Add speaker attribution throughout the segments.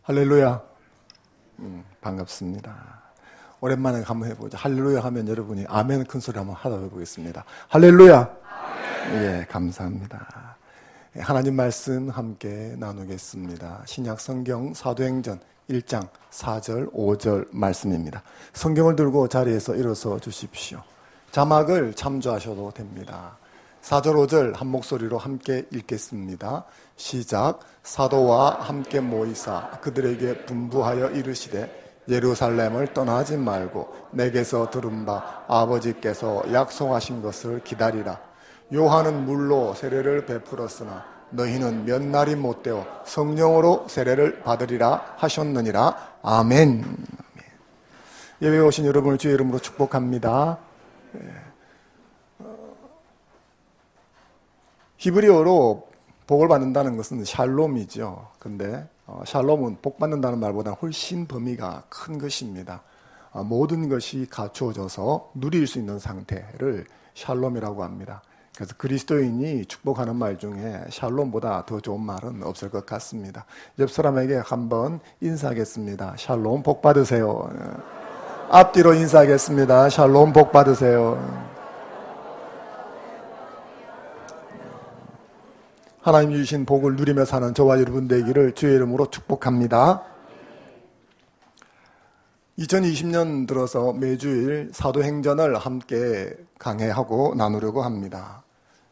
Speaker 1: 할렐루야. 반갑습니다. 오랜만에 한번 해보자. 할렐루야 하면 여러분이 아멘 큰 소리 한번 하다 해보겠습니다. 할렐루야. 아멘. 예, 감사합니다. 하나님 말씀 함께 나누겠습니다. 신약 성경 사도행전 1장 4절 5절 말씀입니다. 성경을 들고 자리에서 일어서 주십시오. 자막을 참조하셔도 됩니다. 4절 5절 한 목소리로 함께 읽겠습니다. 시작. 사도와 함께 모이사 그들에게 분부하여 이르시되 예루살렘을 떠나지 말고 내게서 들은 바 아버지께서 약속하신 것을 기다리라. 요한은 물로 세례를 베풀었으나 너희는 몇 날이 못되어 성령으로 세례를 받으리라 하셨느니라. 아멘. 예배에 오신 여러분을 주의 이름으로 축복합니다. 히브리어로 복을 받는다는 것은 샬롬이죠. 근데 샬롬은 복 받는다는 말보다 훨씬 범위가 큰 것입니다. 모든 것이 갖추어져서 누릴 수 있는 상태를 샬롬이라고 합니다. 그래서 그리스도인이 축복하는 말 중에 샬롬보다 더 좋은 말은 없을 것 같습니다. 옆 사람에게 한번 인사하겠습니다. 샬롬 복 받으세요. 앞뒤로 인사하겠습니다. 샬롬 복 받으세요. 하나님 주신 복을 누리며 사는 저와 여러분 되기를 주의 이름으로 축복합니다. 2020년 들어서 매주일 사도행전을 함께 강해하고 나누려고 합니다.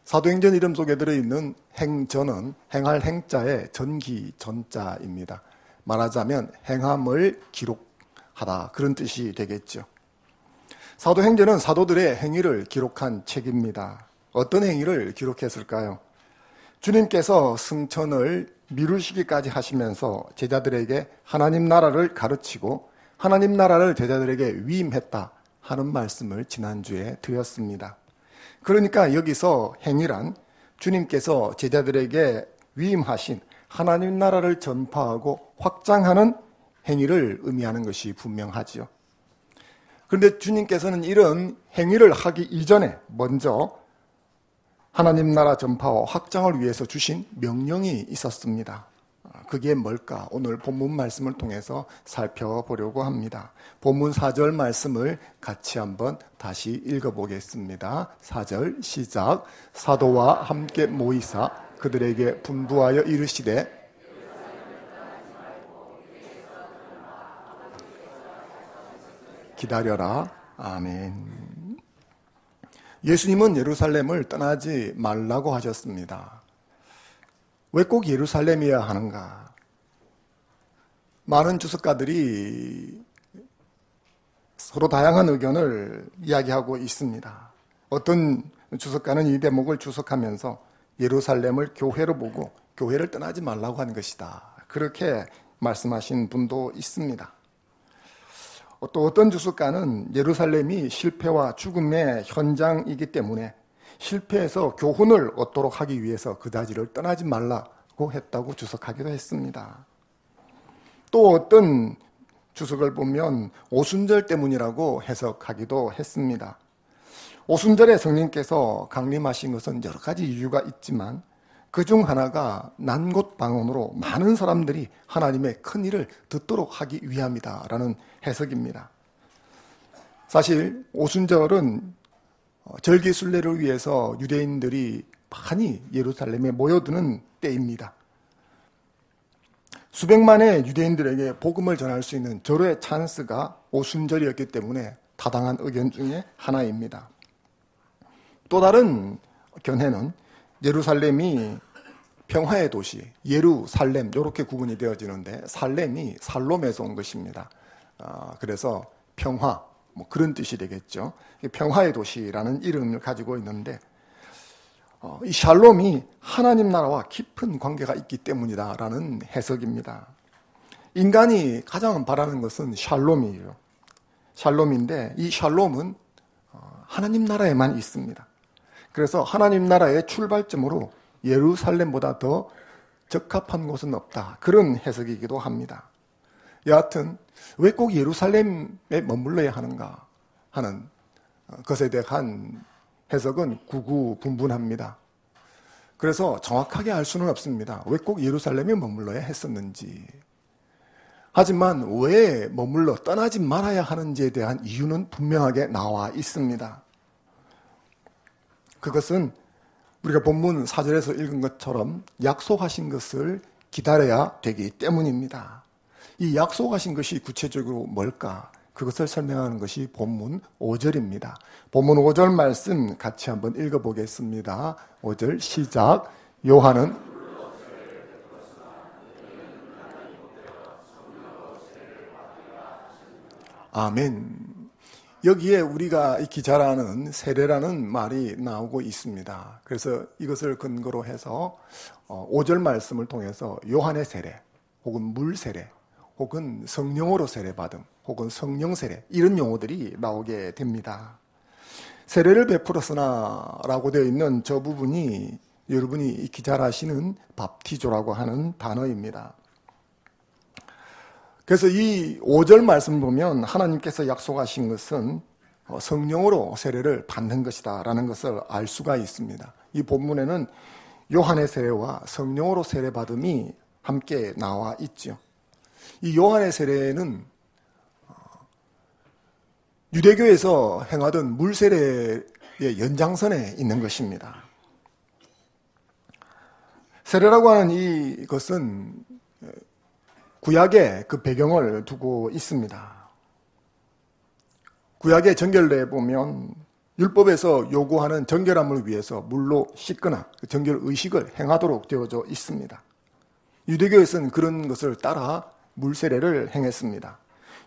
Speaker 1: 사도행전 이름 속에 들어있는 행전은 행할 행자의 전기 전자입니다. 말하자면 행함을 기록하다 그런 뜻이 되겠죠. 사도행전은 사도들의 행위를 기록한 책입니다. 어떤 행위를 기록했을까요? 주님께서 승천을 미루시기까지 하시면서 제자들에게 하나님 나라를 가르치고 하나님 나라를 제자들에게 위임했다 하는 말씀을 지난주에 드렸습니다. 그러니까 여기서 행위란 주님께서 제자들에게 위임하신 하나님 나라를 전파하고 확장하는 행위를 의미하는 것이 분명하죠. 그런데 주님께서는 이런 행위를 하기 이전에 먼저 하나님 나라 전파와 확장을 위해서 주신 명령이 있었습니다. 그게 뭘까? 오늘 본문 말씀을 통해서 살펴보려고 합니다. 본문 4절 말씀을 같이 한번 다시 읽어보겠습니다. 4절 시작. 사도와 함께 모이사 그들에게 분부하여 이르시되 기다려라. 아멘. 예수님은 예루살렘을 떠나지 말라고 하셨습니다. 왜 꼭 예루살렘이어야 하는가? 많은 주석가들이 서로 다양한 의견을 이야기하고 있습니다. 어떤 주석가는 이 대목을 주석하면서 예루살렘을 교회로 보고 교회를 떠나지 말라고 하는 것이다. 그렇게 말씀하신 분도 있습니다. 또 어떤 주석가는 예루살렘이 실패와 죽음의 현장이기 때문에 실패해서 교훈을 얻도록 하기 위해서 그다지를 떠나지 말라고 했다고 주석하기도 했습니다. 또 어떤 주석을 보면 오순절 때문이라고 해석하기도 했습니다. 오순절에 성령께서 강림하신 것은 여러 가지 이유가 있지만 그중 하나가 난곳방언으로 많은 사람들이 하나님의 큰 일을 듣도록 하기 위함이다라는 해석입니다. 사실 오순절은 절기순례를 위해서 유대인들이 많이 예루살렘에 모여드는 때입니다. 수백만의 유대인들에게 복음을 전할 수 있는 절호의 찬스가 오순절이었기 때문에 타당한 의견 중에 하나입니다. 또 다른 견해는 예루살렘이 평화의 도시, 예루살렘 이렇게 구분이 되어지는데 살렘이 살롬에서 온 것입니다. 그래서 평화, 그런 뜻이 되겠죠. 평화의 도시라는 이름을 가지고 있는데 이 샬롬이 하나님 나라와 깊은 관계가 있기 때문이다라는 해석입니다. 인간이 가장 바라는 것은 샬롬이에요. 샬롬인데 이 샬롬은 하나님 나라에만 있습니다. 그래서 하나님 나라의 출발점으로 예루살렘보다 더 적합한 곳은 없다. 그런 해석이기도 합니다. 여하튼 왜 꼭 예루살렘에 머물러야 하는가 하는 것에 대한 해석은 구구분분합니다. 그래서 정확하게 알 수는 없습니다. 왜 꼭 예루살렘에 머물러야 했었는지. 하지만 왜 머물러 떠나지 말아야 하는지에 대한 이유는 분명하게 나와 있습니다. 그것은 우리가 본문 4절에서 읽은 것처럼 약속하신 것을 기다려야 되기 때문입니다. 이 약속하신 것이 구체적으로 뭘까? 그것을 설명하는 것이 본문 5절입니다. 본문 5절 말씀 같이 한번 읽어보겠습니다. 5절 시작. 요한은 아멘. 여기에 우리가 익히 잘 아는 세례라는 말이 나오고 있습니다. 그래서 이것을 근거로 해서 5절 말씀을 통해서 요한의 세례, 혹은 물 세례, 혹은 성령으로 세례받음, 혹은 성령 세례, 이런 용어들이 나오게 됩니다. 세례를 베풀었으나 라고 되어 있는 저 부분이 여러분이 익히 잘 아시는 밥티조라고 하는 단어입니다. 그래서 이 5절 말씀 보면 하나님께서 약속하신 것은 성령으로 세례를 받는 것이다 라는 것을 알 수가 있습니다. 이 본문에는 요한의 세례와 성령으로 세례받음이 함께 나와 있죠. 이 요한의 세례는 유대교에서 행하던 물세례의 연장선에 있는 것입니다. 세례라고 하는 이것은 구약의 그 배경을 두고 있습니다. 구약의 정결례에 보면 율법에서 요구하는 정결함을 위해서 물로 씻거나 정결 의식을 행하도록 되어져 있습니다. 유대교에서는 그런 것을 따라 물세례를 행했습니다.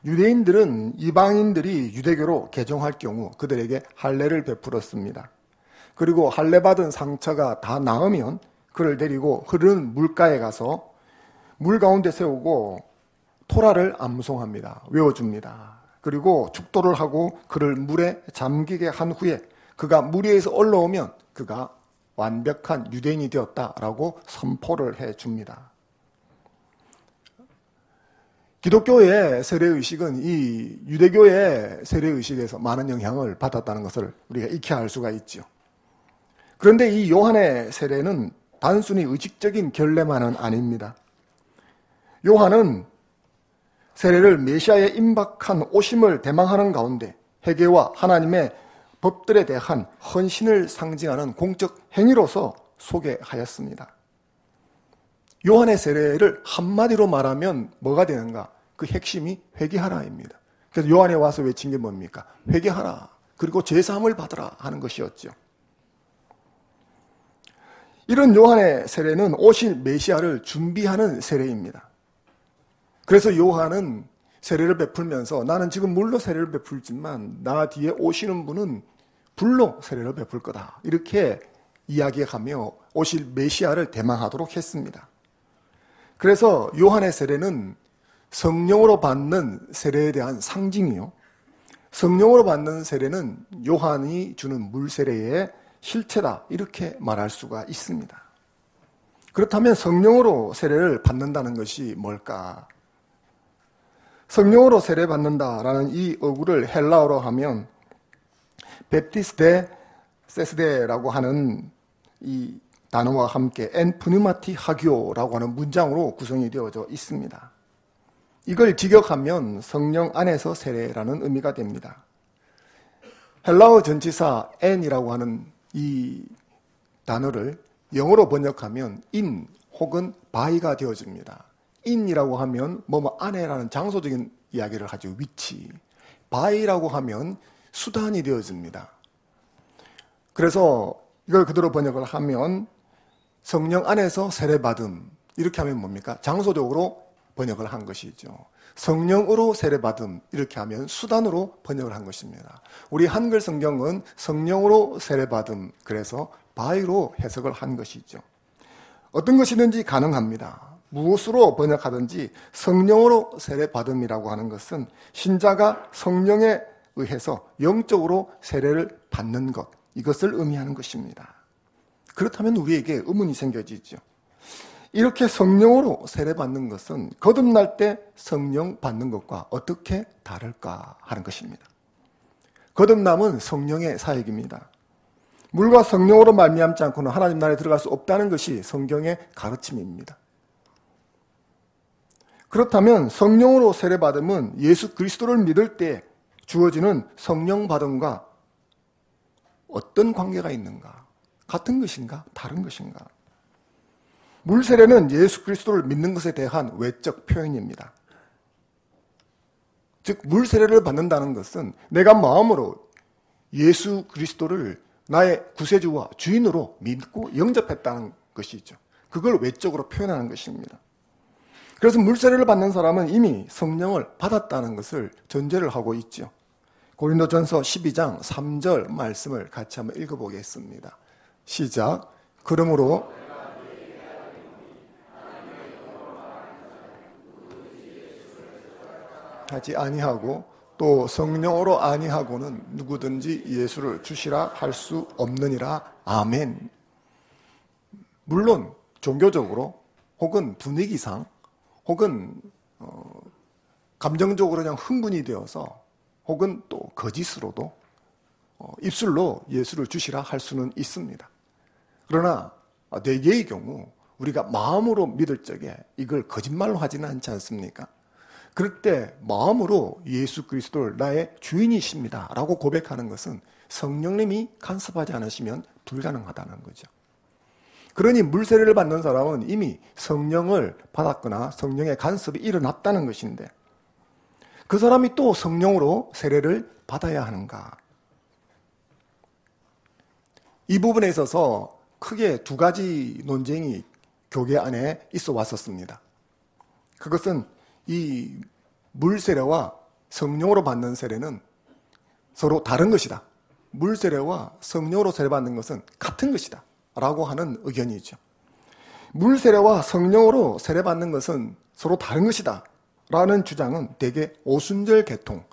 Speaker 1: 유대인들은 이방인들이 유대교로 개종할 경우 그들에게 할례를 베풀었습니다. 그리고 할례 받은 상처가 다 나으면 그를 데리고 흐르는 물가에 가서 물 가운데 세우고 토라를 암송합니다. 외워줍니다. 그리고 축도를 하고 그를 물에 잠기게 한 후에 그가 물 위에서 올라오면 그가 완벽한 유대인이 되었다라고 선포를 해줍니다. 기독교의 세례의식은 이 유대교의 세례의식에서 많은 영향을 받았다는 것을 우리가 익히 알 수가 있죠. 그런데 이 요한의 세례는 단순히 의식적인 결례만은 아닙니다. 요한은 세례를 메시아의 임박한 오심을 대망하는 가운데 회개와 하나님의 법들에 대한 헌신을 상징하는 공적 행위로서 소개하였습니다. 요한의 세례를 한마디로 말하면 뭐가 되는가? 그 핵심이 회개하라입니다. 그래서 요한에 와서 외친 게 뭡니까? 회개하라. 그리고 제사함을 받으라 하는 것이었죠. 이런 요한의 세례는 오실 메시아를 준비하는 세례입니다. 그래서 요한은 세례를 베풀면서 나는 지금 물로 세례를 베풀지만 나 뒤에 오시는 분은 불로 세례를 베풀 거다. 이렇게 이야기하며 오실 메시아를 대망하도록 했습니다. 그래서 요한의 세례는 성령으로 받는 세례에 대한 상징이요. 성령으로 받는 세례는 요한이 주는 물 세례의 실체다. 이렇게 말할 수가 있습니다. 그렇다면 성령으로 세례를 받는다는 것이 뭘까? 성령으로 세례받는다라는 이 어구를 헬라어로 하면 베프티스데 세스데라고 하는 이 단어와 함께 엔 푸니마티 하기오라고 하는 문장으로 구성이 되어져 있습니다. 이걸 직역하면 성령 안에서 세례라는 의미가 됩니다. 헬라어 전치사 en이라고 하는 이 단어를 영어로 번역하면 in 혹은 by가 되어집니다. in이라고 하면 뭐뭐 안에라는 장소적인 이야기를 하죠. 위치. by라고 하면 수단이 되어집니다. 그래서 이걸 그대로 번역을 하면 성령 안에서 세례받음, 이렇게 하면 뭡니까? 장소적으로 번역을 한 것이죠. 성령으로 세례받음, 이렇게 하면 수단으로 번역을 한 것입니다. 우리 한글 성경은 성령으로 세례받음, 그래서 by로 해석을 한 것이죠. 어떤 것이든지 가능합니다. 무엇으로 번역하든지 성령으로 세례받음이라고 하는 것은 신자가 성령에 의해서 영적으로 세례를 받는 것, 이것을 의미하는 것입니다. 그렇다면 우리에게 의문이 생겨지죠. 이렇게 성령으로 세례받는 것은 거듭날 때 성령 받는 것과 어떻게 다를까 하는 것입니다. 거듭남은 성령의 사역입니다. 물과 성령으로 말미암지 않고는 하나님 나라에 들어갈 수 없다는 것이 성경의 가르침입니다. 그렇다면 성령으로 세례받음은 예수 그리스도를 믿을 때 주어지는 성령 받음과 어떤 관계가 있는가? 같은 것인가? 다른 것인가? 물 세례는 예수 그리스도를 믿는 것에 대한 외적 표현입니다. 즉, 물 세례를 받는다는 것은 내가 마음으로 예수 그리스도를 나의 구세주와 주인으로 믿고 영접했다는 것이죠. 그걸 외적으로 표현하는 것입니다. 그래서 물 세례를 받는 사람은 이미 성령을 받았다는 것을 전제를 하고 있죠. 고린도전서 12장 3절 말씀을 같이 한번 읽어보겠습니다. 시작. 그러므로 하지 아니하고 또 성령으로 아니하고는 누구든지 예수를 주시라 할 수 없느니라. 아멘. 물론 종교적으로 혹은 분위기상 혹은 감정적으로 그냥 흥분이 되어서 혹은 또 거짓으로도 입술로 예수를 주시라 할 수는 있습니다. 그러나 네 개의 경우 우리가 마음으로 믿을 적에 이걸 거짓말로 하지는 않지 않습니까? 그럴 때 마음으로 예수 그리스도를 나의 주인이십니다 라고 고백하는 것은 성령님이 간섭하지 않으시면 불가능하다는 거죠. 그러니 물세례를 받는 사람은 이미 성령을 받았거나 성령의 간섭이 일어났다는 것인데 그 사람이 또 성령으로 세례를 받아야 하는가? 이 부분에 있어서 크게 두 가지 논쟁이 교계 안에 있어 왔었습니다. 그것은 이 물세례와 성령으로 받는 세례는 서로 다른 것이다. 물세례와 성령으로 세례받는 것은 같은 것이다 라고 하는 의견이죠. 물세례와 성령으로 세례받는 것은 서로 다른 것이다 라는 주장은 대개 오순절 계통,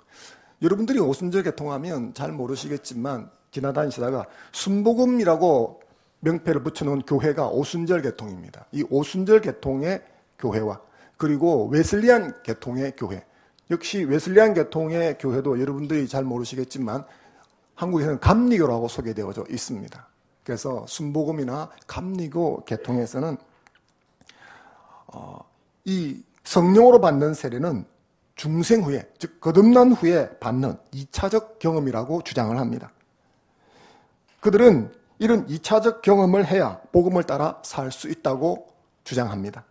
Speaker 1: 여러분들이 오순절 계통하면 잘 모르시겠지만 지나다니시다가 순복음이라고 명패를 붙여놓은 교회가 오순절 계통입니다. 이 오순절 계통의 교회와 그리고 웨슬리안 계통의 교회, 역시 웨슬리안 계통의 교회도 여러분들이 잘 모르시겠지만 한국에서는 감리교라고 소개되어져 있습니다. 그래서 순복음이나 감리교 계통에서는 이 성령으로 받는 세례는 중생 후에, 즉 거듭난 후에 받는 2차적 경험이라고 주장을 합니다. 그들은 이런 2차적 경험을 해야 복음을 따라 살 수 있다고 주장합니다.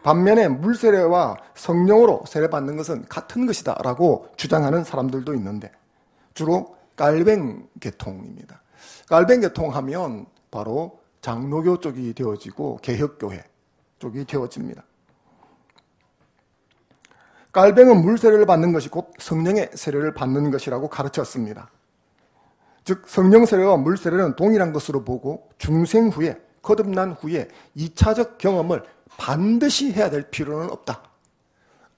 Speaker 1: 반면에 물세례와 성령으로 세례받는 것은 같은 것이다 라고 주장하는 사람들도 있는데 주로 깔뱅 계통입니다. 깔뱅 계통하면 바로 장로교 쪽이 되어지고 개혁교회 쪽이 되어집니다. 깔뱅은 물세례를 받는 것이 곧 성령의 세례를 받는 것이라고 가르쳤습니다. 즉 성령 세례와 물 세례는 동일한 것으로 보고 중생 후에 거듭난 후에 2차적 경험을 반드시 해야 될 필요는 없다.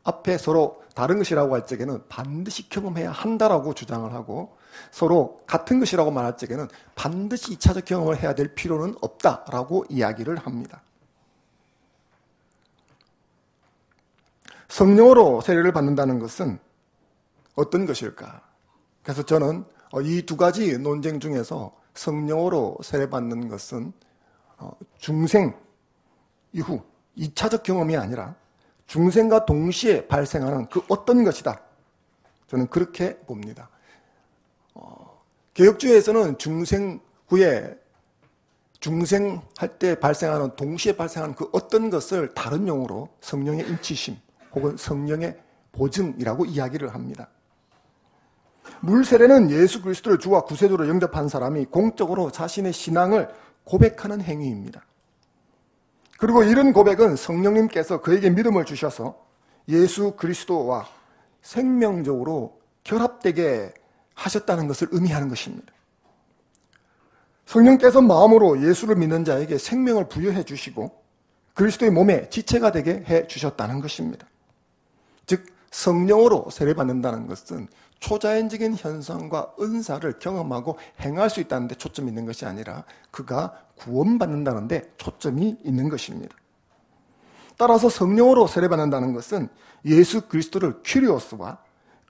Speaker 1: 앞에 서로 다른 것이라고 할 적에는 반드시 경험해야 한다라고 주장을 하고 서로 같은 것이라고 말할 적에는 반드시 2차적 경험을 해야 될 필요는 없다라고 이야기를 합니다. 성령으로 세례를 받는다는 것은 어떤 것일까? 그래서 저는 이 두 가지 논쟁 중에서 성령으로 세례받는 것은 중생 이후 2차적 경험이 아니라 중생과 동시에 발생하는 그 어떤 것이다. 저는 그렇게 봅니다. 개혁주의에서는 중생 후에 중생할 때 발생하는 동시에 발생하는 그 어떤 것을 다른 용어로 성령의 인치심 혹은 성령의 보증이라고 이야기를 합니다. 물세례는 예수 그리스도를 주와 구세주로 영접한 사람이 공적으로 자신의 신앙을 고백하는 행위입니다. 그리고 이런 고백은 성령님께서 그에게 믿음을 주셔서 예수 그리스도와 생명적으로 결합되게 하셨다는 것을 의미하는 것입니다. 성령께서 마음으로 예수를 믿는 자에게 생명을 부여해 주시고 그리스도의 몸에 지체가 되게 해 주셨다는 것입니다. 즉 성령으로 세례받는다는 것은 초자연적인 현상과 은사를 경험하고 행할 수 있다는 데 초점이 있는 것이 아니라 그가 구원받는다는 데 초점이 있는 것입니다. 따라서 성령으로 세례받는다는 것은 예수 그리스도를 큐리오스와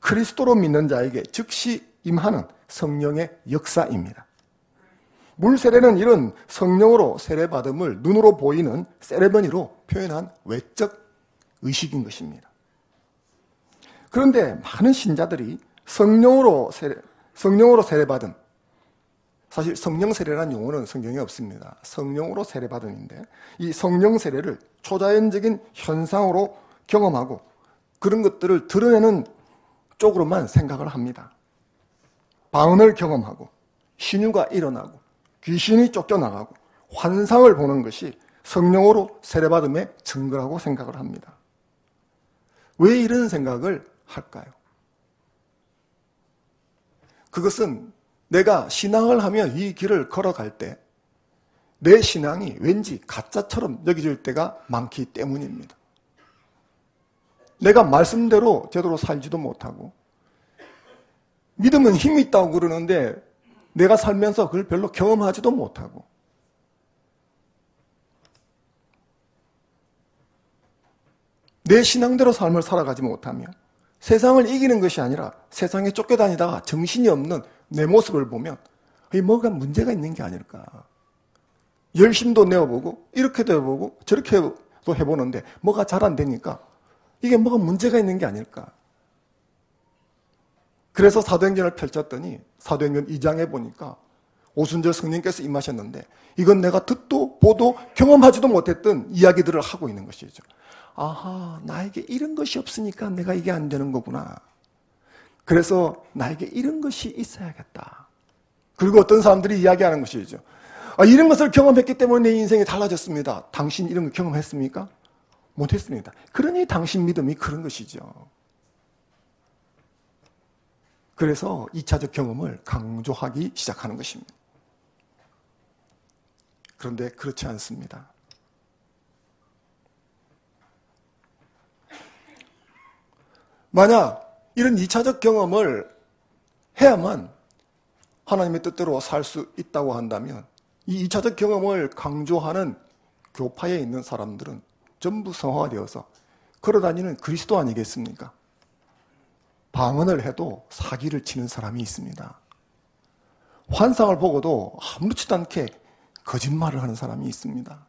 Speaker 1: 그리스도로 믿는 자에게 즉시 임하는 성령의 역사입니다. 물세례는 이런 성령으로 세례받음을 눈으로 보이는 세레머니로 표현한 외적 의식인 것입니다. 그런데 많은 신자들이 성령으로 세례받은, 사실 성령 세례라는 용어는 성경에 없습니다. 성령으로 세례받은인데 이 성령 세례를 초자연적인 현상으로 경험하고 그런 것들을 드러내는 쪽으로만 생각을 합니다. 방언을 경험하고 신유가 일어나고 귀신이 쫓겨나가고 환상을 보는 것이 성령으로 세례받음의 증거라고 생각을 합니다. 왜 이런 생각을 할까요? 그것은 내가 신앙을 하며 이 길을 걸어갈 때 내 신앙이 왠지 가짜처럼 여겨질 때가 많기 때문입니다. 내가 말씀대로 제대로 살지도 못하고 믿음은 힘이 있다고 그러는데 내가 살면서 그걸 별로 경험하지도 못하고 내 신앙대로 삶을 살아가지 못하며 세상을 이기는 것이 아니라 세상에 쫓겨다니다가 정신이 없는 내 모습을 보면 뭐가 문제가 있는 게 아닐까. 열심도 내어보고 이렇게도 해보고 저렇게도 해보는데 뭐가 잘 안 되니까 이게 뭐가 문제가 있는 게 아닐까. 그래서 사도행전을 펼쳤더니 사도행전 2장에 보니까 오순절 성령께서 임하셨는데 이건 내가 듣도 보도 경험하지도 못했던 이야기들을 하고 있는 것이죠. 아하, 나에게 이런 것이 없으니까 내가 이게 안 되는 거구나. 그래서 나에게 이런 것이 있어야겠다. 그리고 어떤 사람들이 이야기하는 것이죠. 이런 것을 경험했기 때문에 내 인생이 달라졌습니다. 당신 이런 거 경험했습니까? 못했습니다. 그러니 당신 믿음이 그런 것이죠. 그래서 2차적 경험을 강조하기 시작하는 것입니다. 그런데 그렇지 않습니다. 만약 이런 2차적 경험을 해야만 하나님의 뜻대로 살 수 있다고 한다면 이 2차적 경험을 강조하는 교파에 있는 사람들은 전부 성화되어서 걸어다니는 그리스도 아니겠습니까? 방언을 해도 사기를 치는 사람이 있습니다. 환상을 보고도 아무렇지도 않게 거짓말을 하는 사람이 있습니다.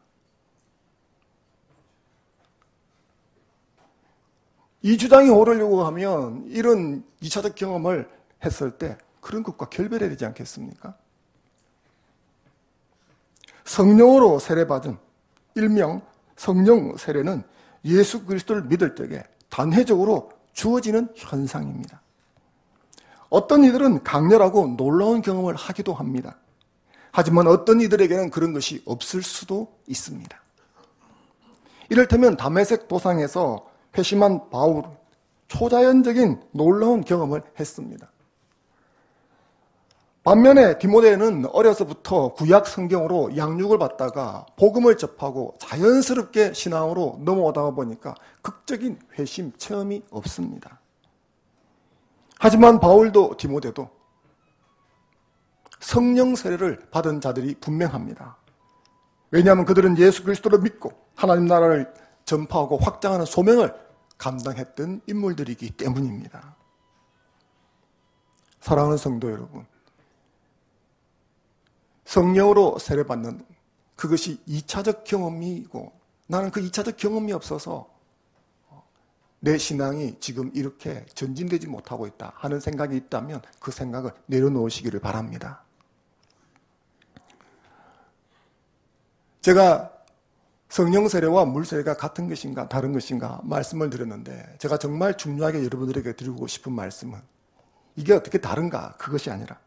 Speaker 1: 이 주장이 오르려고 하면 이런 2차적 경험을 했을 때 그런 것과 결별해야 되지 않겠습니까? 성령으로 세례받은 일명 성령 세례는 예수 그리스도를 믿을 때에 단회적으로 주어지는 현상입니다. 어떤 이들은 강렬하고 놀라운 경험을 하기도 합니다. 하지만 어떤 이들에게는 그런 것이 없을 수도 있습니다. 이를테면 다메섹 도상에서 회심한 바울은 초자연적인 놀라운 경험을 했습니다. 반면에 디모데는 어려서부터 구약 성경으로 양육을 받다가 복음을 접하고 자연스럽게 신앙으로 넘어오다 보니까 극적인 회심 체험이 없습니다. 하지만 바울도 디모데도 성령 세례를 받은 자들이 분명합니다. 왜냐하면 그들은 예수 그리스도를 믿고 하나님 나라를 전파하고 확장하는 소명을 감당했던 인물들이기 때문입니다. 사랑하는 성도 여러분, 성령으로 세례받는 그것이 2차적 경험이고 나는 그 2차적 경험이 없어서 내 신앙이 지금 이렇게 전진되지 못하고 있다 하는 생각이 있다면 그 생각을 내려놓으시기를 바랍니다. 제가 성령 세례와 물 세례가 같은 것인가 다른 것인가 말씀을 드렸는데 제가 정말 중요하게 여러분들에게 드리고 싶은 말씀은 이게 어떻게 다른가 그것이 아니라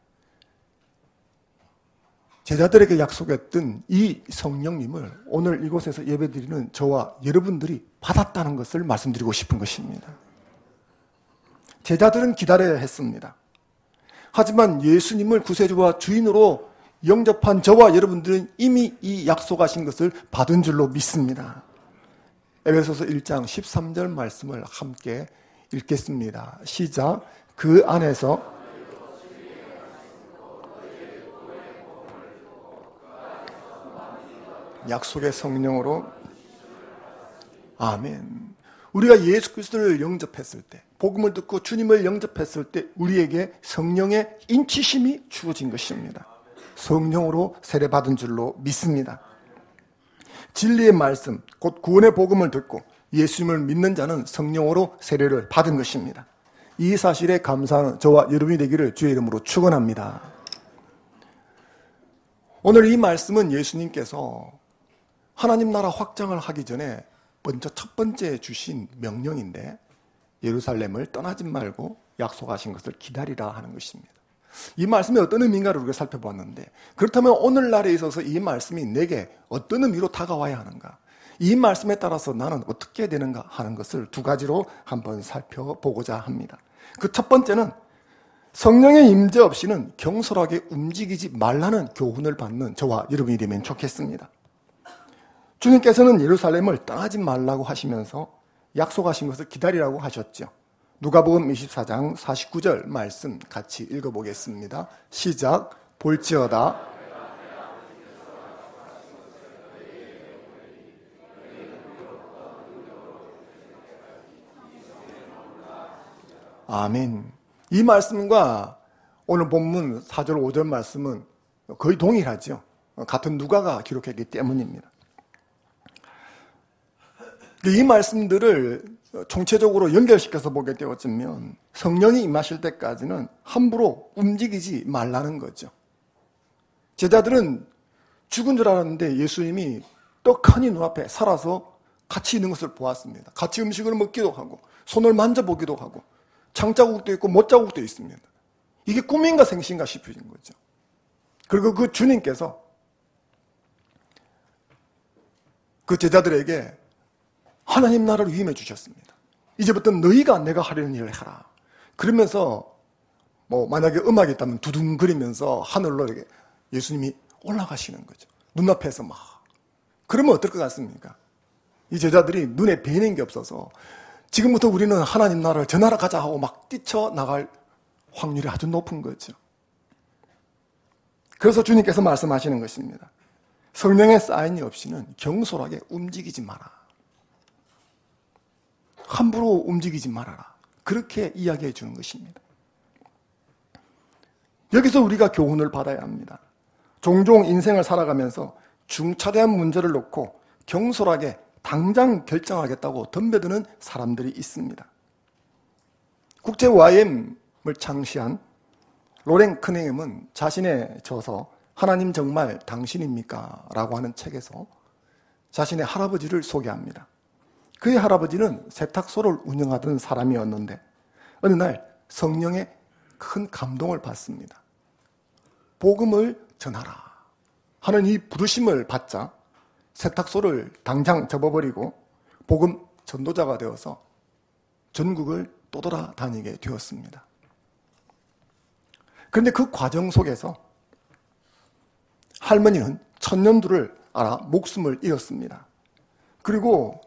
Speaker 1: 제자들에게 약속했던 이 성령님을 오늘 이곳에서 예배드리는 저와 여러분들이 받았다는 것을 말씀드리고 싶은 것입니다. 제자들은 기다려야 했습니다. 하지만 예수님을 구세주와 주인으로 영접한 저와 여러분들은 이미 이 약속하신 것을 받은 줄로 믿습니다. 에베소서 1장 13절 말씀을 함께 읽겠습니다. 시작. 그 안에서 약속의 성령으로 아멘. 우리가 예수 그리스도를 영접했을 때 복음을 듣고 주님을 영접했을 때 우리에게 성령의 인치심이 주어진 것입니다. 성령으로 세례받은 줄로 믿습니다. 진리의 말씀, 곧 구원의 복음을 듣고 예수님을 믿는 자는 성령으로 세례를 받은 것입니다. 이 사실에 감사하는 저와 여러분이 되기를 주의 이름으로 축원합니다. 오늘 이 말씀은 예수님께서 하나님 나라 확장을 하기 전에 먼저 첫 번째 주신 명령인데 예루살렘을 떠나지 말고 약속하신 것을 기다리라 하는 것입니다. 이 말씀이 어떤 의미인가를 우리가 살펴보았는데, 그렇다면 오늘날에 있어서 이 말씀이 내게 어떤 의미로 다가와야 하는가, 이 말씀에 따라서 나는 어떻게 되는가 하는 것을 두 가지로 한번 살펴보고자 합니다. 그 첫 번째는 성령의 임재 없이는 경솔하게 움직이지 말라는 교훈을 받는 저와 여러분이 되면 좋겠습니다. 주님께서는 예루살렘을 떠나지 말라고 하시면서 약속하신 것을 기다리라고 하셨죠. 누가복음 24장 49절 말씀 같이 읽어보겠습니다. 시작. 볼지어다 아멘. 이 말씀과 오늘 본문 4절 5절 말씀은 거의 동일하죠. 같은 누가가 기록했기 때문입니다. 이 말씀들을 총체적으로 연결시켜서 보게 되어지면 성령이 임하실 때까지는 함부로 움직이지 말라는 거죠. 제자들은 죽은 줄 알았는데 예수님이 떡하니 눈앞에 살아서 같이 있는 것을 보았습니다. 같이 음식을 먹기도 하고 손을 만져보기도 하고 창자국도 있고 못자국도 있습니다. 이게 꿈인가 생신가 싶으신 거죠. 그리고 그 주님께서 그 제자들에게 하나님 나라를 위임해 주셨습니다. 이제부터 너희가 내가 하려는 일을 해라. 그러면서 만약에 음악이 있다면 두둥거리면서 하늘로 이렇게 예수님이 올라가시는 거죠. 눈앞에서 막. 그러면 어떨 것 같습니까? 이 제자들이 눈에 뵈는 게 없어서 지금부터 우리는 하나님 나라를 저 나라 가자 하고 막 뛰쳐나갈 확률이 아주 높은 거죠. 그래서 주님께서 말씀하시는 것입니다. 성령의 사인이 없이는 경솔하게 움직이지 마라. 함부로 움직이지 말아라. 그렇게 이야기해 주는 것입니다. 여기서 우리가 교훈을 받아야 합니다. 종종 인생을 살아가면서 중차대한 문제를 놓고 경솔하게 당장 결정하겠다고 덤벼드는 사람들이 있습니다. 국제 YM을 창시한 로렌 커닝햄은 자신의 저서 하나님 정말 당신입니까? 라고 하는 책에서 자신의 할아버지를 소개합니다. 그의 할아버지는 세탁소를 운영하던 사람이었는데 어느 날 성령의 큰 감동을 받습니다. 복음을 전하라 하는 이 부르심을 받자 세탁소를 당장 접어버리고 복음 전도자가 되어서 전국을 떠돌아다니게 되었습니다. 그런데 그 과정 속에서 할머니는 천년두를 알아 목숨을 잃었습니다. 그리고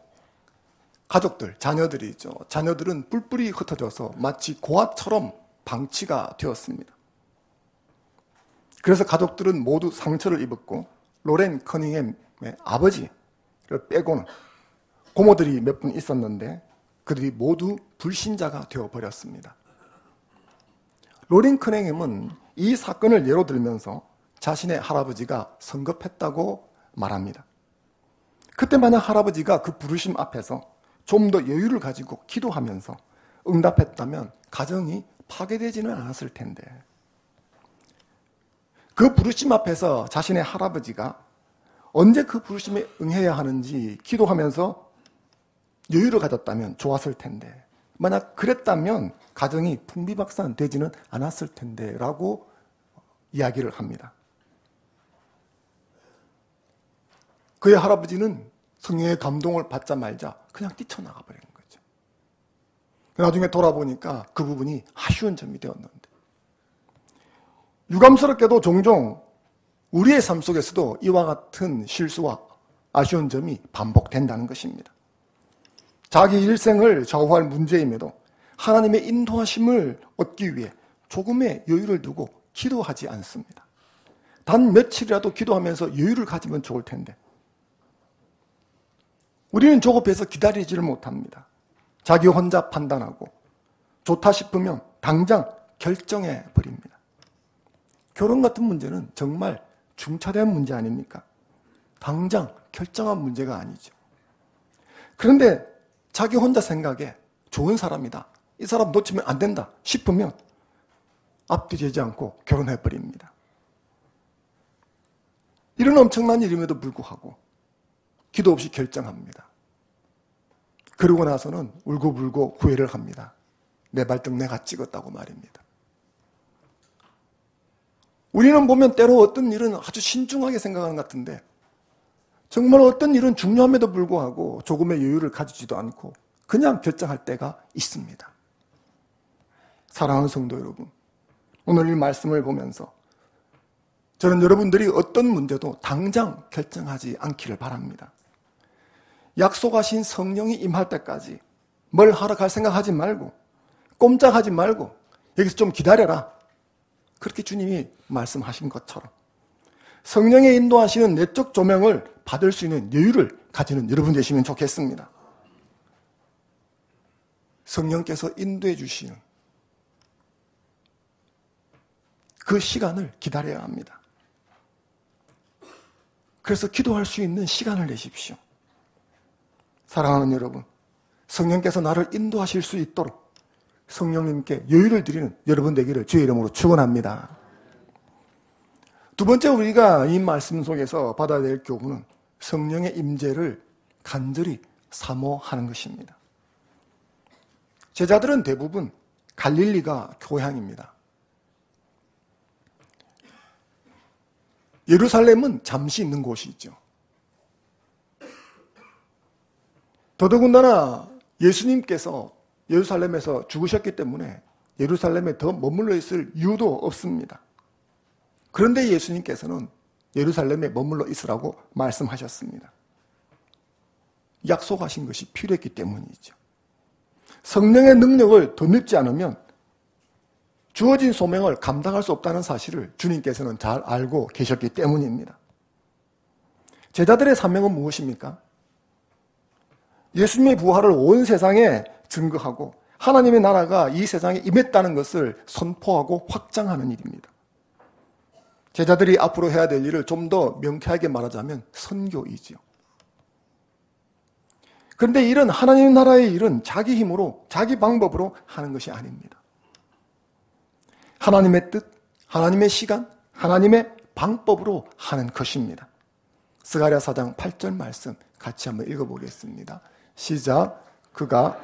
Speaker 1: 가족들, 자녀들이 있죠. 자녀들은 뿔뿔이 흩어져서 마치 고아처럼 방치가 되었습니다. 그래서 가족들은 모두 상처를 입었고 로렌 커닝햄의 아버지를 빼고는 고모들이 몇 분 있었는데 그들이 모두 불신자가 되어버렸습니다. 로렌 커닝햄은 이 사건을 예로 들면서 자신의 할아버지가 성급했다고 말합니다. 그때 만약 할아버지가 그 부르심 앞에서 좀 더 여유를 가지고 기도하면서 응답했다면 가정이 파괴되지는 않았을 텐데 그 부르심 앞에서 자신의 할아버지가 언제 그 부르심에 응해야 하는지 기도하면서 여유를 가졌다면 좋았을 텐데 만약 그랬다면 가정이 풍비박산되지는 않았을 텐데 라고 이야기를 합니다. 그의 할아버지는 성령의 감동을 받자마자 그냥 뛰쳐나가 버린 거죠. 나중에 돌아보니까 그 부분이 아쉬운 점이 되었는데 유감스럽게도 종종 우리의 삶 속에서도 이와 같은 실수와 아쉬운 점이 반복된다는 것입니다. 자기 일생을 좌우할 문제임에도 하나님의 인도하심을 얻기 위해 조금의 여유를 두고 기도하지 않습니다. 단 며칠이라도 기도하면서 여유를 가지면 좋을 텐데 우리는 조급해서 기다리지를 못합니다. 자기 혼자 판단하고 좋다 싶으면 당장 결정해 버립니다. 결혼 같은 문제는 정말 중차대한 문제 아닙니까? 당장 결정한 문제가 아니죠. 그런데 자기 혼자 생각에 좋은 사람이다, 이 사람 놓치면 안 된다 싶으면 앞뒤지지 않고 결혼해버립니다. 이런 엄청난 일임에도 불구하고 기도 없이 결정합니다. 그러고 나서는 울고불고 후회를 합니다. 내 발등 내가 찍었다고 말입니다. 우리는 보면 때로 어떤 일은 아주 신중하게 생각하는 것 같은데 정말 어떤 일은 중요함에도 불구하고 조금의 여유를 가지지도 않고 그냥 결정할 때가 있습니다. 사랑하는 성도 여러분, 오늘 이 말씀을 보면서 저는 여러분들이 어떤 문제도 당장 결정하지 않기를 바랍니다. 약속하신 성령이 임할 때까지 뭘 하러 갈 생각하지 말고 꼼짝하지 말고 여기서 좀 기다려라. 그렇게 주님이 말씀하신 것처럼 성령의 인도하시는 내적 조명을 받을 수 있는 여유를 가지는 여러분 되시면 좋겠습니다. 성령께서 인도해 주시는 그 시간을 기다려야 합니다. 그래서 기도할 수 있는 시간을 내십시오. 사랑하는 여러분, 성령께서 나를 인도하실 수 있도록 성령님께 여유를 드리는 여러분 되기를 주의 이름으로 축원합니다. 두 번째 우리가 이 말씀 속에서 받아야 될 교훈은 성령의 임재를 간절히 사모하는 것입니다. 제자들은 대부분 갈릴리가 교향입니다. 예루살렘은 잠시 있는 곳이죠. 더더군다나 예수님께서 예루살렘에서 죽으셨기 때문에 예루살렘에 더 머물러 있을 이유도 없습니다. 그런데 예수님께서는 예루살렘에 머물러 있으라고 말씀하셨습니다. 약속하신 것이 필요했기 때문이죠. 성령의 능력을 덧입지 않으면 주어진 소명을 감당할 수 없다는 사실을 주님께서는 잘 알고 계셨기 때문입니다. 제자들의 사명은 무엇입니까? 예수님의 부활을 온 세상에 증거하고 하나님의 나라가 이 세상에 임했다는 것을 선포하고 확장하는 일입니다. 제자들이 앞으로 해야 될 일을 좀 더 명쾌하게 말하자면 선교이지요. 그런데 일은 하나님 나라의 일은 자기 힘으로 자기 방법으로 하는 것이 아닙니다. 하나님의 뜻, 하나님의 시간, 하나님의 방법으로 하는 것입니다. 스가랴 4장 8절 말씀 같이 한번 읽어보겠습니다. 시작. 그가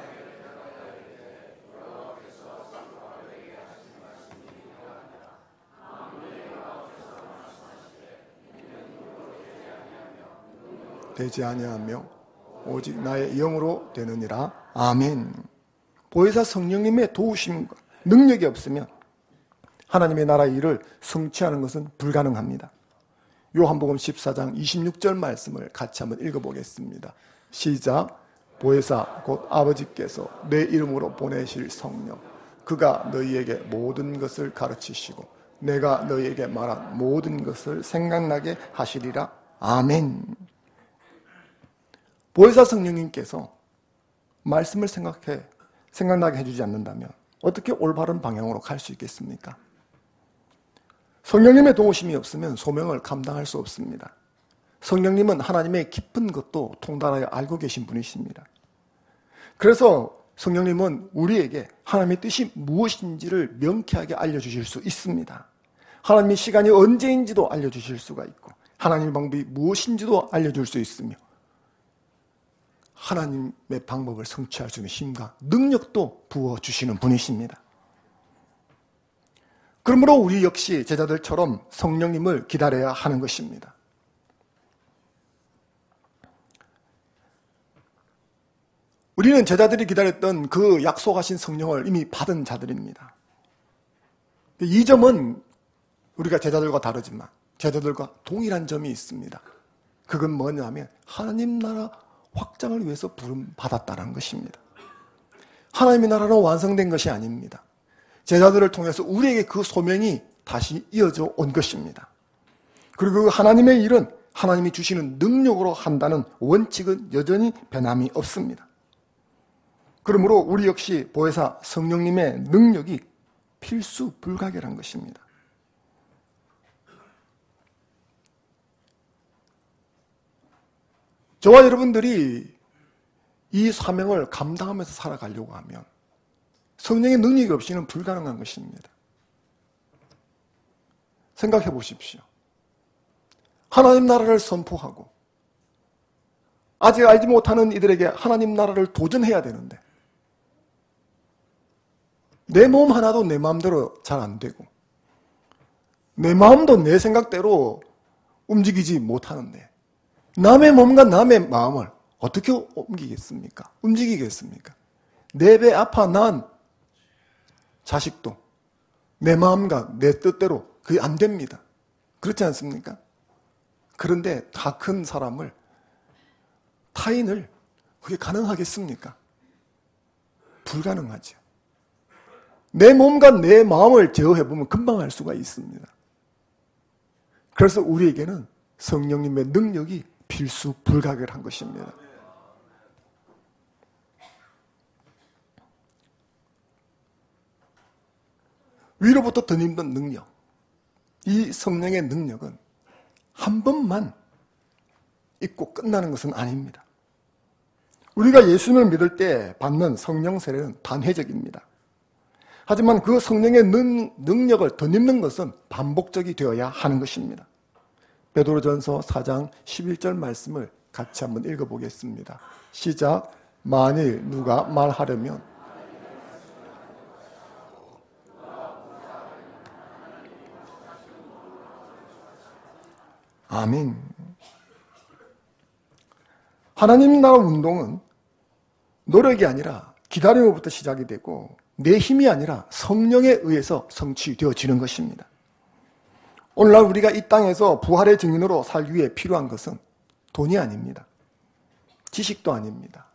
Speaker 1: 되지 아니하며 오직 나의 영으로 되느니라. 아멘. 보혜사 성령님의 도우심과 능력이 없으면 하나님의 나라의 일을 성취하는 것은 불가능합니다. 요한복음 14장 26절 말씀을 같이 한번 읽어보겠습니다. 시작. 보혜사 곧 아버지께서 내 이름으로 보내실 성령 그가 너희에게 모든 것을 가르치시고 내가 너희에게 말한 모든 것을 생각나게 하시리라. 아멘. 보혜사 성령님께서 말씀을 생각나게 해주지 않는다면 어떻게 올바른 방향으로 갈 수 있겠습니까? 성령님의 도우심이 없으면 소명을 감당할 수 없습니다. 성령님은 하나님의 깊은 것도 통달하여 알고 계신 분이십니다. 그래서 성령님은 우리에게 하나님의 뜻이 무엇인지를 명쾌하게 알려주실 수 있습니다. 하나님의 시간이 언제인지도 알려주실 수가 있고 하나님의 방법이 무엇인지도 알려줄 수 있으며 하나님의 방법을 성취할 수 있는 힘과 능력도 부어주시는 분이십니다. 그러므로 우리 역시 제자들처럼 성령님을 기다려야 하는 것입니다. 우리는 제자들이 기다렸던 그 약속하신 성령을 이미 받은 자들입니다. 이 점은 우리가 제자들과 다르지만 제자들과 동일한 점이 있습니다. 그건 뭐냐면 하나님 나라 확장을 위해서 부름받았다는 것입니다. 하나님의 나라는 완성된 것이 아닙니다. 제자들을 통해서 우리에게 그 소명이 다시 이어져 온 것입니다. 그리고 하나님의 일은 하나님이 주시는 능력으로 한다는 원칙은 여전히 변함이 없습니다. 그러므로 우리 역시 보혜사 성령님의 능력이 필수 불가결한 것입니다. 저와 여러분들이 이 사명을 감당하면서 살아가려고 하면 성령의 능력이 없이는 불가능한 것입니다. 생각해 보십시오. 하나님 나라를 선포하고 아직 알지 못하는 이들에게 하나님 나라를 도전해야 되는데 내 몸 하나도 내 마음대로 잘 안 되고 내 마음도 내 생각대로 움직이지 못하는데 남의 몸과 남의 마음을 어떻게 움직이겠습니까? 내 배 아파 난 자식도 내 마음과 내 뜻대로 그게 안 됩니다. 그렇지 않습니까? 그런데 다 큰 사람을 타인을 그게 가능하겠습니까? 불가능하죠. 내 몸과 내 마음을 제어해보면 금방 할 수가 있습니다. 그래서 우리에게는 성령님의 능력이 필수 불가결한 것입니다. 위로부터 덧입는 능력, 이 성령의 능력은 한 번만 있고 끝나는 것은 아닙니다. 우리가 예수님을 믿을 때 받는 성령 세례는 단회적입니다. 하지만 그 성령의 능력을 덧입는 것은 반복적이 되어야 하는 것입니다. 베드로전서 4장 11절 말씀을 같이 한번 읽어보겠습니다. 시작. 만일 누가 말하려면 아멘. 하나님 나라 운동은 노력이 아니라 기다림으로부터 시작이 되고 내 힘이 아니라 성령에 의해서 성취되어지는 것입니다. 오늘날 우리가 이 땅에서 부활의 증인으로 살기 위해 필요한 것은 돈이 아닙니다. 지식도 아닙니다.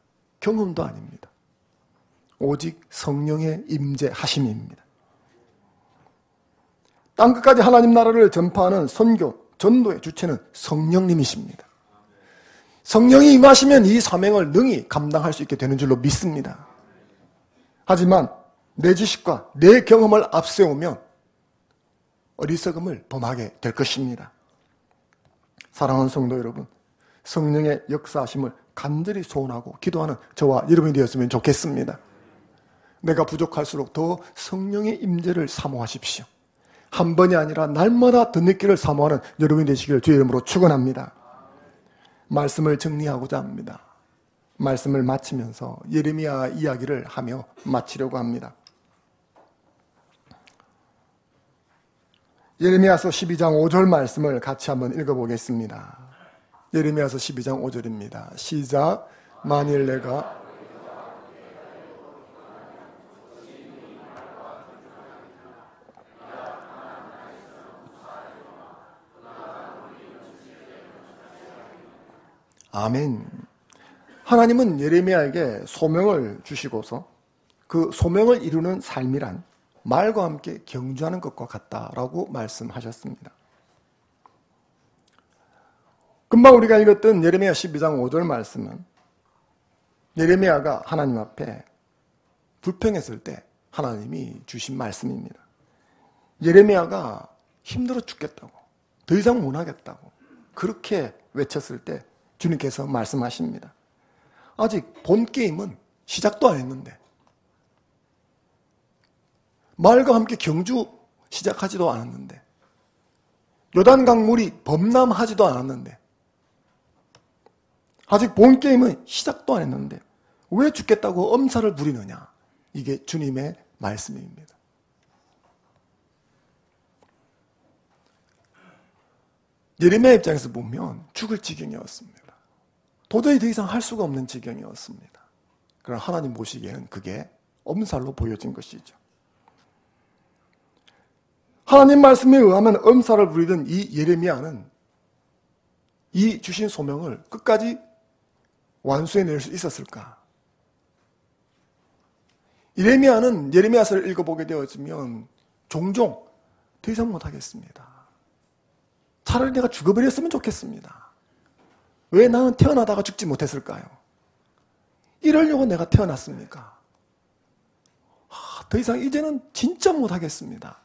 Speaker 1: 경험도 아닙니다. 오직 성령의 임재하심입니다. 땅끝까지 하나님 나라를 전파하는 선교, 전도의 주체는 성령님이십니다. 성령이 임하시면 이 사명을 능히 감당할 수 있게 되는 줄로 믿습니다. 하지만 내 지식과 내 경험을 앞세우면 어리석음을 범하게 될 것입니다. 사랑하는 성도 여러분, 성령의 역사하심을 간절히 소원하고 기도하는 저와 여러분이 되었으면 좋겠습니다. 내가 부족할수록 더 성령의 임재를 사모하십시오. 한 번이 아니라 날마다 더 늦기를 사모하는 여러분이 되시기를 주의 이름으로 축원합니다. 말씀을 정리하고자 합니다. 말씀을 마치면서 예레미야 이야기를 하며 마치려고 합니다. 예레미야서 12장 5절 말씀을 같이 한번 읽어보겠습니다. 예레미야서 12장 5절입니다. 시작. 만일 내가 아멘. 하나님은 예레미야에게 소명을 주시고서 그 소명을 이루는 삶이란 말과 함께 경주하는 것과 같다라고 말씀하셨습니다. 금방 우리가 읽었던 예레미야 12장 5절 말씀은 예레미야가 하나님 앞에 불평했을 때 하나님이 주신 말씀입니다. 예레미야가 힘들어 죽겠다고, 더 이상 못하겠다고 그렇게 외쳤을 때 주님께서 말씀하십니다. 아직 본 게임은 시작도 안 했는데, 말과 함께 경주 시작하지도 않았는데, 요단강물이 범람하지도 않았는데, 아직 본 게임은 시작도 안 했는데 왜 죽겠다고 엄살을 부리느냐. 이게 주님의 말씀입니다. 예레미야 입장에서 보면 죽을 지경이었습니다. 도저히 더 이상 할 수가 없는 지경이었습니다. 그러나 하나님 보시기에는 그게 엄살로 보여진 것이죠. 하나님 말씀에 의하면 엄살을 부리던 이 예레미야는 이 주신 소명을 끝까지 완수해낼 수 있었을까? 예레미야는 예레미야서를 읽어보게 되었으면 종종 더 이상 못하겠습니다. 차라리 내가 죽어버렸으면 좋겠습니다. 왜 나는 태어나다가 죽지 못했을까요? 이러려고 내가 태어났습니까? 더 이상 이제는 진짜 못하겠습니다.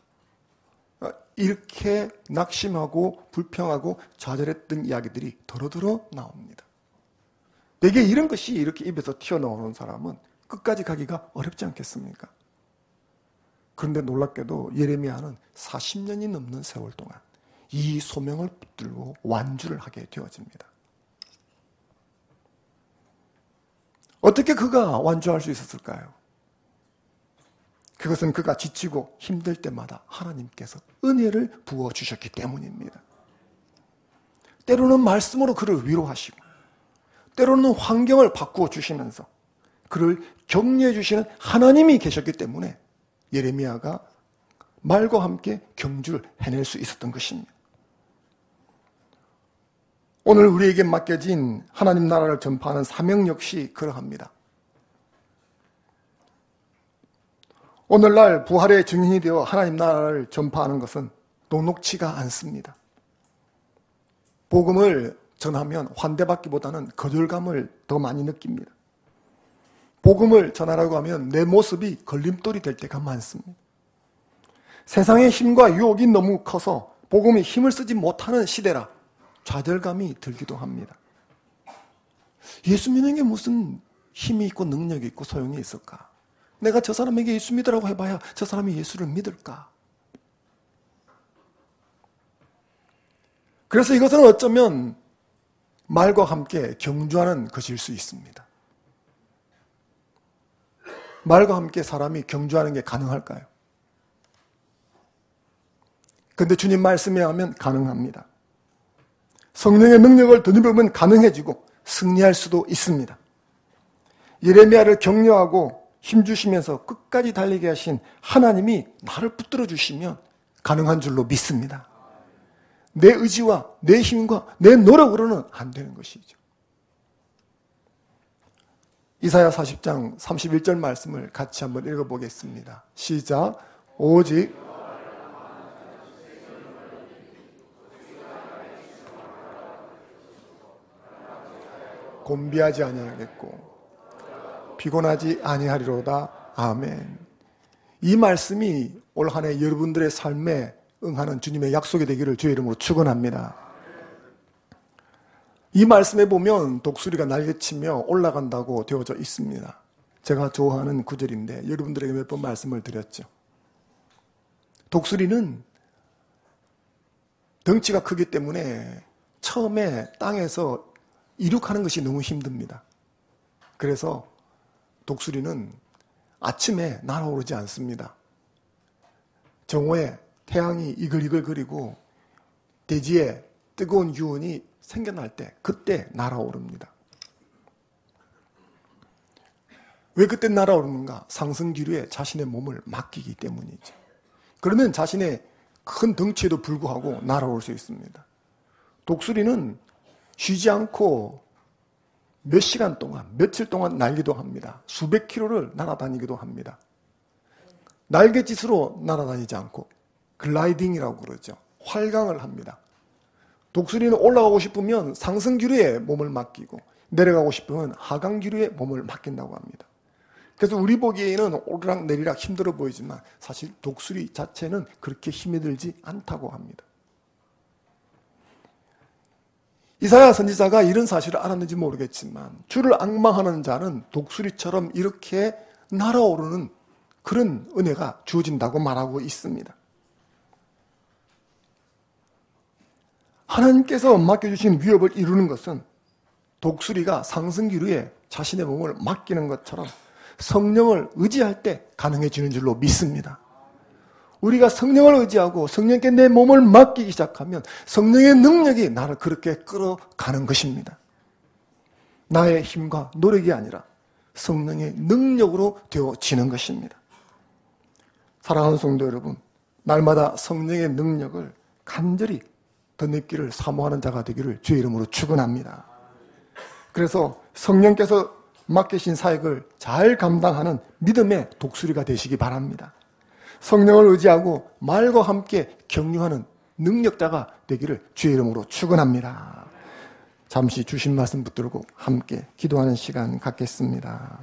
Speaker 1: 이렇게 낙심하고 불평하고 좌절했던 이야기들이 더러더러 나옵니다. 대개 이런 것이 이렇게 입에서 튀어나오는 사람은 끝까지 가기가 어렵지 않겠습니까? 그런데 놀랍게도 예레미야는 40년이 넘는 세월 동안 이 소명을 붙들고 완주를 하게 되어집니다. 어떻게 그가 완주할 수 있었을까요? 그것은 그가 지치고 힘들 때마다 하나님께서 은혜를 부어주셨기 때문입니다. 때로는 말씀으로 그를 위로하시고, 때로는 환경을 바꾸어 주시면서 그를 격려해 주시는 하나님이 계셨기 때문에 예레미야가 말과 함께 경주를 해낼 수 있었던 것입니다. 오늘 우리에게 맡겨진 하나님 나라를 전파하는 사명 역시 그러합니다. 오늘날 부활의 증인이 되어 하나님 나라를 전파하는 것은 녹록치가 않습니다. 복음을 전하면 환대받기보다는 거절감을 더 많이 느낍니다. 복음을 전하라고 하면 내 모습이 걸림돌이 될 때가 많습니다. 세상의 힘과 유혹이 너무 커서 복음이 힘을 쓰지 못하는 시대라 좌절감이 들기도 합니다. 예수 믿는 게 무슨 힘이 있고 능력이 있고 소용이 있을까? 내가 저 사람에게 예수 믿으라고 해봐야 저 사람이 예수를 믿을까? 그래서 이것은 어쩌면 말과 함께 경주하는 것일 수 있습니다. 말과 함께 사람이 경주하는 게 가능할까요? 그런데 주님 말씀에 하면 가능합니다. 성령의 능력을 덧입으면 가능해지고 승리할 수도 있습니다. 예레미야를 격려하고 힘주시면서 끝까지 달리게 하신 하나님이 나를 붙들어 주시면 가능한 줄로 믿습니다. 내 의지와 내 힘과 내 노력으로는 안 되는 것이죠. 이사야 40장 31절 말씀을 같이 한번 읽어보겠습니다. 시작. 오직 곤비하지 아니하겠고 피곤하지 아니하리로다. 아멘. 이 말씀이 올 한 해 여러분들의 삶에 응하는 주님의 약속이 되기를 주의 이름으로 축원합니다. 이 말씀에 보면 독수리가 날개치며 올라간다고 되어져 있습니다. 제가 좋아하는 구절인데 여러분들에게 몇 번 말씀을 드렸죠. 독수리는 덩치가 크기 때문에 처음에 땅에서 이륙하는 것이 너무 힘듭니다. 그래서 독수리는 아침에 날아오르지 않습니다. 정오에 태양이 이글이글거리고 대지에 뜨거운 기운이 생겨날 때 그때 날아오릅니다. 왜 그때 날아오르는가? 상승 기류에 자신의 몸을 맡기기 때문이죠. 그러면 자신의 큰 덩치에도 불구하고 날아올 수 있습니다. 독수리는 쉬지 않고 몇 시간 동안, 며칠 동안 날기도 합니다. 수백 킬로를 날아다니기도 합니다. 날갯짓으로 날아다니지 않고 글라이딩이라고 그러죠. 활강을 합니다. 독수리는 올라가고 싶으면 상승 기류에 몸을 맡기고 내려가고 싶으면 하강 기류에 몸을 맡긴다고 합니다. 그래서 우리 보기에는 오르락 내리락 힘들어 보이지만 사실 독수리 자체는 그렇게 힘이 들지 않다고 합니다. 이사야 선지자가 이런 사실을 알았는지 모르겠지만 주를 앙망하는 자는 독수리처럼 이렇게 날아오르는 그런 은혜가 주어진다고 말하고 있습니다. 하나님께서 맡겨주신 위협을 이루는 것은 독수리가 상승기류에 자신의 몸을 맡기는 것처럼 성령을 의지할 때 가능해지는 줄로 믿습니다. 우리가 성령을 의지하고 성령께 내 몸을 맡기기 시작하면 성령의 능력이 나를 그렇게 끌어가는 것입니다. 나의 힘과 노력이 아니라 성령의 능력으로 되어지는 것입니다. 사랑하는 성도 여러분, 날마다 성령의 능력을 간절히 덧입기를 사모하는 자가 되기를 주의 이름으로 축원합니다. 그래서 성령께서 맡기신 사역을 잘 감당하는 믿음의 독수리가 되시기 바랍니다. 성령을 의지하고 말과 함께 격려하는 능력자가 되기를 주의 이름으로 축원합니다. 잠시 주신 말씀 붙들고 함께 기도하는 시간 갖겠습니다.